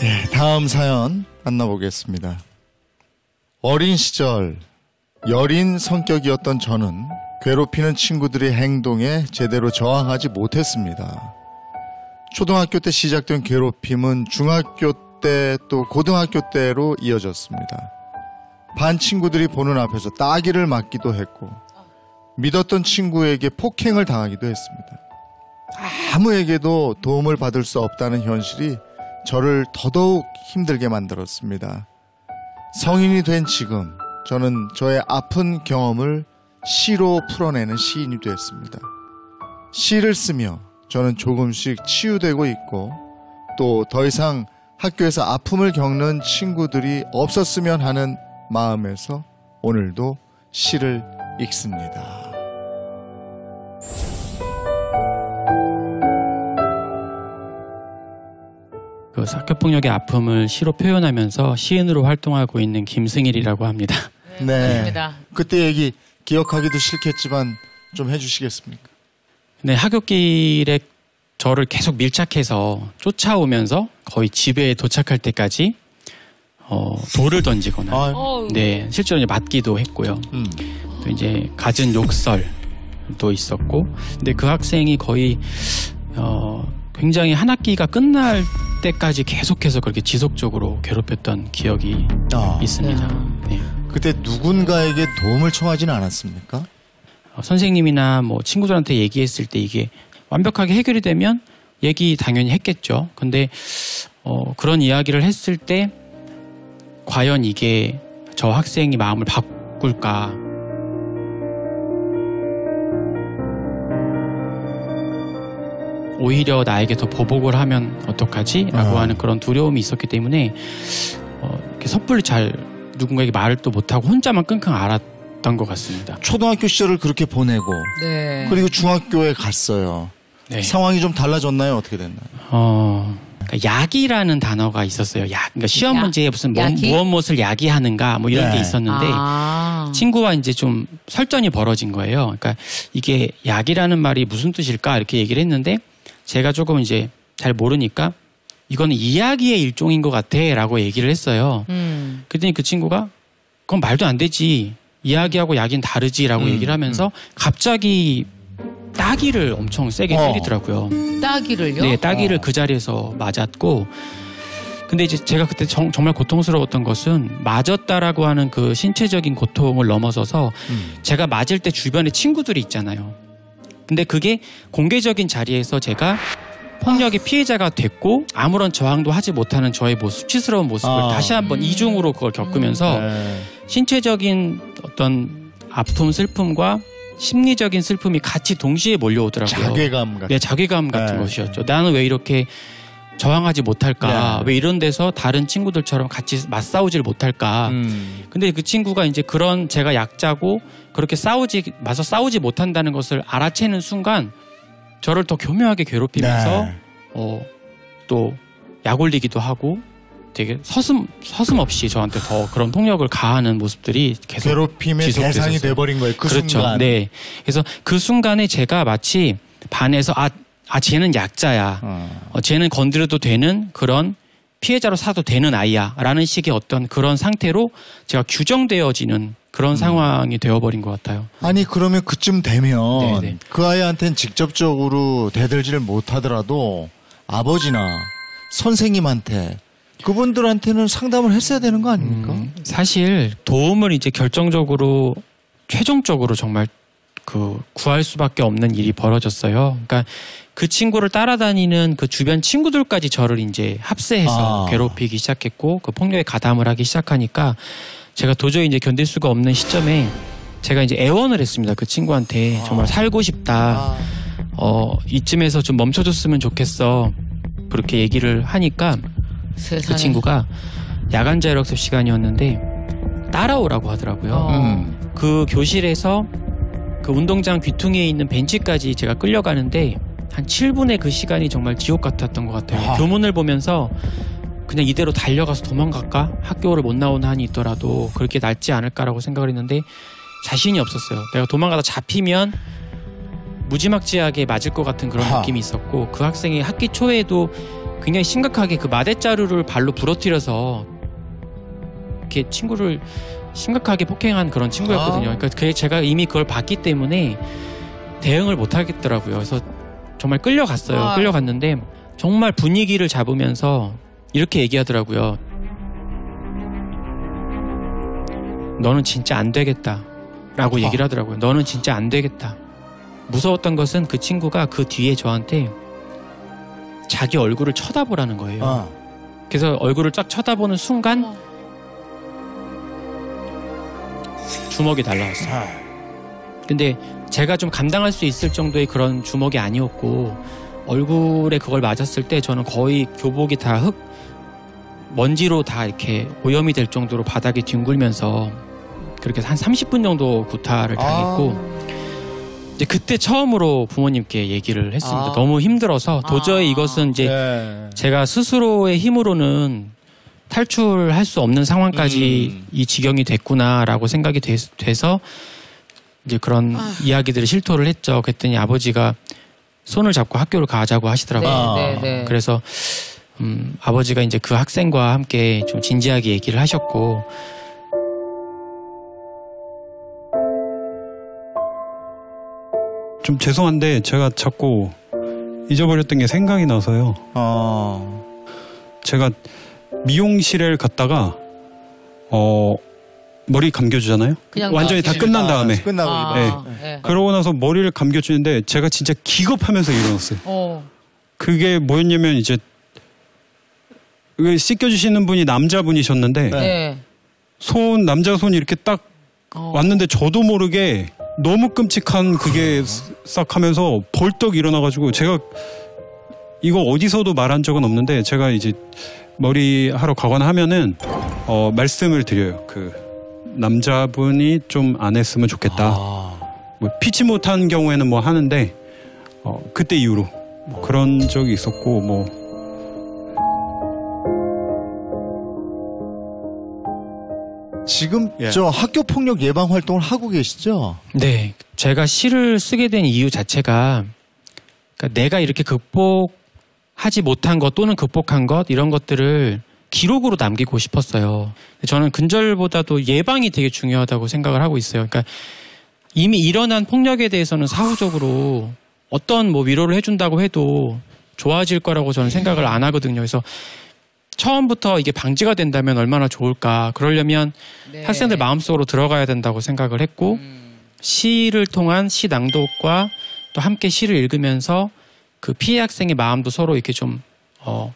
네, 다음 사연 만나보겠습니다. 어린 시절 여린 성격이었던 저는 괴롭히는 친구들의 행동에 제대로 저항하지 못했습니다. 초등학교 때 시작된 괴롭힘은 중학교 때 또 고등학교 때로 이어졌습니다. 반 친구들이 보는 앞에서 따기를 맞기도 했고 믿었던 친구에게 폭행을 당하기도 했습니다. 아무에게도 도움을 받을 수 없다는 현실이 저를 더더욱 힘들게 만들었습니다. 성인이 된 지금 저는 저의 아픈 경험을 시로 풀어내는 시인이 됐습니다. 시를 쓰며 저는 조금씩 치유되고 있고 또 더 이상 학교에서 아픔을 겪는 친구들이 없었으면 하는 마음에서 오늘도 시를 읽습니다. 그 학교폭력의 아픔을 시로 표현하면서 시인으로 활동하고 있는 김승일이라고 합니다. 네. 그때 얘기 기억하기도 싫겠지만 좀 해주시겠습니까? 네, 하굣길에 저를 계속 밀착해서 쫓아오면서 거의 집에 도착할 때까지 돌을 던지거나, 네, 실제로 이제 맞기도 했고요. 또 이제 갖은 욕설도 있었고, 근데 그 학생이 거의 굉장히 한 학기가 끝날 때까지 계속해서 그렇게 지속적으로 괴롭혔던 기억이 있습니다. 네. 그때 누군가에게 도움을 청하지는 않았습니까? 선생님이나 뭐 친구들한테 얘기했을 때 이게 완벽하게 해결이 되면 얘기 당연히 했겠죠. 근데 그런 이야기를 했을 때 과연 이게 저 학생이 마음을 바꿀까? 오히려 나에게 더 보복을 하면 어떡하지? 라고 하는 그런 두려움이 있었기 때문에 이렇게 섣불리 잘 누군가에게 말을 또 못하고 혼자만 끙끙 앓았던 것 같습니다. 초등학교 시절을 그렇게 보내고 네. 그리고 중학교에 갔어요. 네. 상황이 좀 달라졌나요? 어떻게 됐나요? 그러니까 야기라는 단어가 있었어요. 그러니까 시험 문제에 무슨 무엇을 야기하는가 뭐 이런 게 있었는데 친구와 이제 좀 설전이 벌어진 거예요. 그러니까 이게 야기라는 말이 무슨 뜻일까 이렇게 얘기를 했는데 제가 조금 이제 잘 모르니까 이거는 이야기의 일종인 것 같아라고 얘기를 했어요. 그랬더니 그 친구가 그건 말도 안 되지. 이야기하고 야기는 다르지라고 얘기를 하면서 갑자기 따기를 엄청 세게 때리더라고요. 따기를요? 네, 따기를 그 자리에서 맞았고 근데 이제 제가 그때 정말 고통스러웠던 것은 맞았다라고 하는 그 신체적인 고통을 넘어서서 제가 맞을 때 주변에 친구들이 있잖아요. 근데 그게 공개적인 자리에서 제가 폭력의 피해자가 됐고 아무런 저항도 하지 못하는 저의 수치스러운 모습을 다시 한번 이중으로 그걸 겪으면서 신체적인 어떤 아픔, 슬픔과 심리적인 슬픔이 같이 동시에 몰려오더라고요. 자괴감 같은. 네, 자괴감 같은 것이었죠. 나는 왜 이렇게 저항하지 못할까? 왜 이런 데서 다른 친구들처럼 같이 맞싸우질 못할까? 근데 그 친구가 이제 그런 제가 약자고 그렇게 맞서 싸우지 못한다는 것을 알아채는 순간 저를 더 교묘하게 괴롭히면서 또 약 올리기도 하고 되게 서슴없이 저한테 더 그런 폭력을 가하는 모습들이 계속 괴롭힘의 대상이 돼버린 거예요. 그 그렇죠. 순간. 네. 그래서 그 순간에 제가 마치 반에서 쟤는 약자야. 쟤는 건드려도 되는 그런 피해자로 사도 되는 아이야. 라는 식의 어떤 그런 상태로 제가 규정되어지는 그런 상황이 되어버린 것 같아요. 아니 그러면 그쯤 되면 네네. 그 아이한테는 직접적으로 대들지를 못하더라도 아버지나 선생님한테 그분들한테는 상담을 했어야 되는 거 아닙니까? 사실 도움을 이제 최종적으로 정말 구할 수밖에 없는 일이 벌어졌어요. 그러니까 그 친구를 따라다니는 그 주변 친구들까지 저를 이제 합세해서 괴롭히기 시작했고 그 폭력에 가담을 하기 시작하니까 제가 도저히 이제 견딜 수가 없는 시점에 제가 이제 애원을 했습니다. 그 친구한테 정말 살고 싶다. 이쯤에서 좀 멈춰줬으면 좋겠어. 그렇게 얘기를 하니까 세상에. 그 친구가 야간 자율학습 시간이었는데 따라오라고 하더라고요. 그 교실에서 그 운동장 귀퉁이에 있는 벤치까지 제가 끌려가는데 한 7분의 그 시간이 정말 지옥 같았던 것 같아요. 교문을 보면서 그냥 이대로 달려가서 도망갈까? 학교를 못 나오는 한이 있더라도 그렇게 낫지 않을까라고 생각을 했는데 자신이 없었어요. 내가 도망가다 잡히면 무지막지하게 맞을 것 같은 그런 느낌이 있었고 그 학생이 학기 초에도 굉장히 심각하게 그 마대자루를 발로 부러뜨려서 이렇게 친구를 심각하게 폭행한 그런 친구였거든요. 그러니까 제가 이미 그걸 봤기 때문에 대응을 못 하겠더라고요. 그래서 정말 끌려갔어요. 끌려갔는데 정말 분위기를 잡으면서 이렇게 얘기하더라고요. 너는 진짜 안 되겠다 라고 얘기를 하더라고요. 너는 진짜 안 되겠다. 무서웠던 것은 그 친구가 그 뒤에 저한테 자기 얼굴을 쳐다보라는 거예요. 그래서 얼굴을 쫙 쳐다보는 순간 주먹이 날라왔어요. 근데 제가 좀 감당할 수 있을 정도의 그런 주먹이 아니었고 얼굴에 그걸 맞았을 때 저는 거의 교복이 다 먼지로 다 이렇게 오염이 될 정도로 바닥에 뒹굴면서 그렇게 한 30분 정도 구타를 당했고 이제 그때 처음으로 부모님께 얘기를 했습니다. 너무 힘들어서 도저히 이것은 이제 제가 스스로의 힘으로는 탈출할 수 없는 상황까지 이 지경이 됐구나라고 생각이 돼서 이제 그런 이야기들을 실토를 했죠. 그랬더니 아버지가 손을 잡고 학교를 가자고 하시더라고요. 그래서 아버지가 이제 그 학생과 함께 좀 진지하게 얘기를 하셨고 좀 죄송한데 제가 자꾸 잊어버렸던 게 생각이 나서요. 제가 미용실에 갔다가 머리 감겨주잖아요. 완전히 다 끝난 다음에. 끝나고 그러고 나서 머리를 감겨주는데 제가 진짜 기겁하면서 일어났어요. 그게 뭐였냐면 이제 씻겨주시는 분이 남자분이셨는데 남자 손이 이렇게 딱 왔는데 저도 모르게 너무 끔찍한 그게 싹 하면서 벌떡 일어나가지고 제가 이거 어디서도 말한 적은 없는데 제가 이제 머리 하러 가거나 하면은 말씀을 드려요. 그 남자분이 좀 안 했으면 좋겠다. 뭐 피치 못한 경우에는 뭐 하는데 그때 이후로 뭐 그런 적이 있었고 뭐 지금 저 학교 폭력 예방 활동을 하고 계시죠? 네, 제가 시를 쓰게 된 이유 자체가 그러니까 내가 이렇게 극복하지 못한 것 또는 극복한 것 이런 것들을 기록으로 남기고 싶었어요. 저는 근절보다도 예방이 되게 중요하다고 생각을 하고 있어요. 그러니까 이미 일어난 폭력에 대해서는 사후적으로 어떤 뭐 위로를 해준다고 해도 좋아질 거라고 저는 생각을 안 하거든요. 그래서 처음부터 이게 방지가 된다면 얼마나 좋을까. 그러려면 학생들 마음속으로 들어가야 된다고 생각을 했고 시를 통한 시 낭독과 또 함께 시를 읽으면서 그 피해 학생의 마음도 서로 이렇게 좀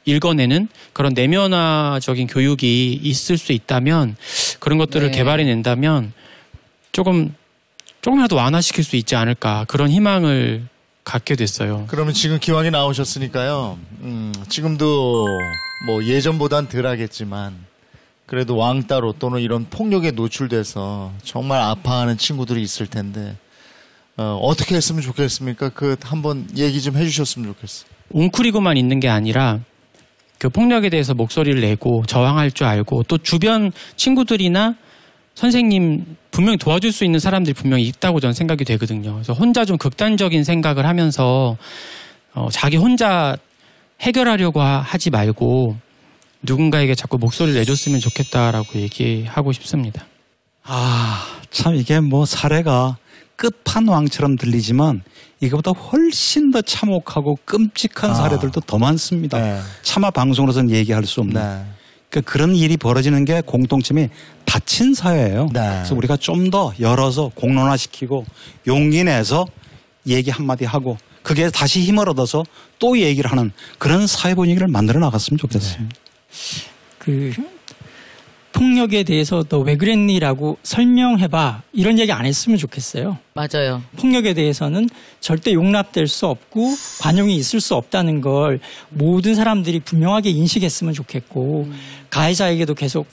읽어내는 그런 내면화적인 교육이 있을 수 있다면 그런 것들을 개발해낸다면 조금이라도 완화시킬 수 있지 않을까 그런 희망을 갖게 됐어요. 그러면 지금 기왕에 나오셨으니까요. 지금도 뭐 예전보단 덜 하겠지만 그래도 왕따로 또는 이런 폭력에 노출돼서 정말 아파하는 친구들이 있을 텐데 어떻게 했으면 좋겠습니까? 그 한번 얘기 좀 해주셨으면 좋겠어요. 웅크리고만 있는 게 아니라 그 폭력에 대해서 목소리를 내고 저항할 줄 알고 또 주변 친구들이나 선생님 분명히 도와줄 수 있는 사람들이 분명히 있다고 저는 생각이 되거든요. 그래서 혼자 좀 극단적인 생각을 하면서 자기 혼자 해결하려고 하지 말고 누군가에게 자꾸 목소리를 내줬으면 좋겠다라고 얘기하고 싶습니다. 참 이게 뭐 사례가 끝판왕처럼 들리지만 이거보다 훨씬 더 참혹하고 끔찍한 사례들도 더 많습니다. 차마 방송으로서는 얘기할 수 없는. 그러니까 그런 일이 벌어지는 게 공통점이 닫힌 사회예요. 그래서 우리가 좀 더 열어서 공론화시키고 용기 내서 얘기 한마디 하고 그게 다시 힘을 얻어서 또 얘기를 하는 그런 사회 분위기를 만들어 나갔으면 좋겠습니다. 그 폭력에 대해서 너 왜 그랬니라고 설명해봐 이런 얘기 안 했으면 좋겠어요. 맞아요. 폭력에 대해서는 절대 용납될 수 없고 관용이 있을 수 없다는 걸 모든 사람들이 분명하게 인식했으면 좋겠고 가해자에게도 계속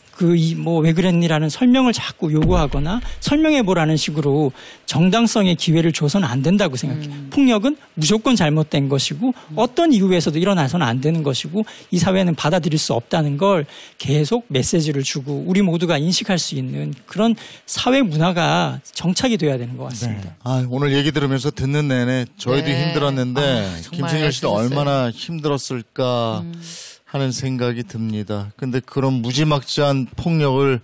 뭐 왜 그랬니라는 설명을 자꾸 요구하거나 설명해보라는 식으로 정당성의 기회를 줘서는 안 된다고 생각해요. 폭력은 무조건 잘못된 것이고 어떤 이유에서도 일어나서는 안 되는 것이고 이 사회는 받아들일 수 없다는 걸 계속 메시지를 주고 우리 모두가 인식할 수 있는 그런 사회 문화가 정착이 돼야 되는 것 같습니다. 있습니다. 오늘 얘기 들으면서 듣는 내내 저희도 네. 힘들었는데 정말 김승열 씨도 애쓰셨어요. 얼마나 힘들었을까 하는 생각이 듭니다. 근데 그런 무지막지한 폭력을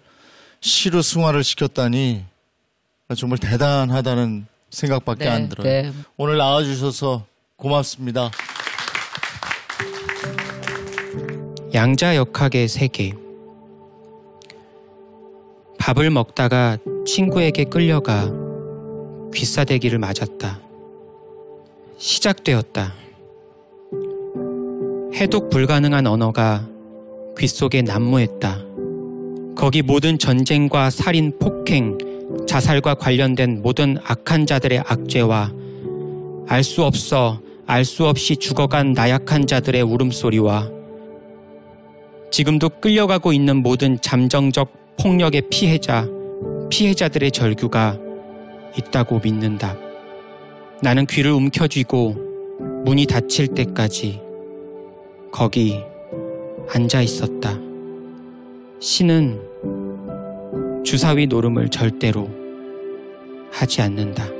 시로 승화를 시켰다니 정말 대단하다는 생각밖에 네, 안 들어요. 네. 오늘 나와주셔서 고맙습니다. 양자역학의 세계. 밥을 먹다가 친구에게 끌려가 귀싸대기를 맞았다. 시작되었다. 해독 불가능한 언어가 귀 속에 난무했다. 거기 모든 전쟁과 살인, 폭행, 자살과 관련된 모든 악한 자들의 악죄와 알 수 없어 알 수 없이 죽어간 나약한 자들의 울음소리와 지금도 끌려가고 있는 모든 잠정적 폭력의 피해자들의 절규가 있다고 믿는다. 나는 귀를 움켜쥐고 문이 닫힐 때까지 거기 앉아 있었다. 신은 주사위 노름을 절대로 하지 않는다.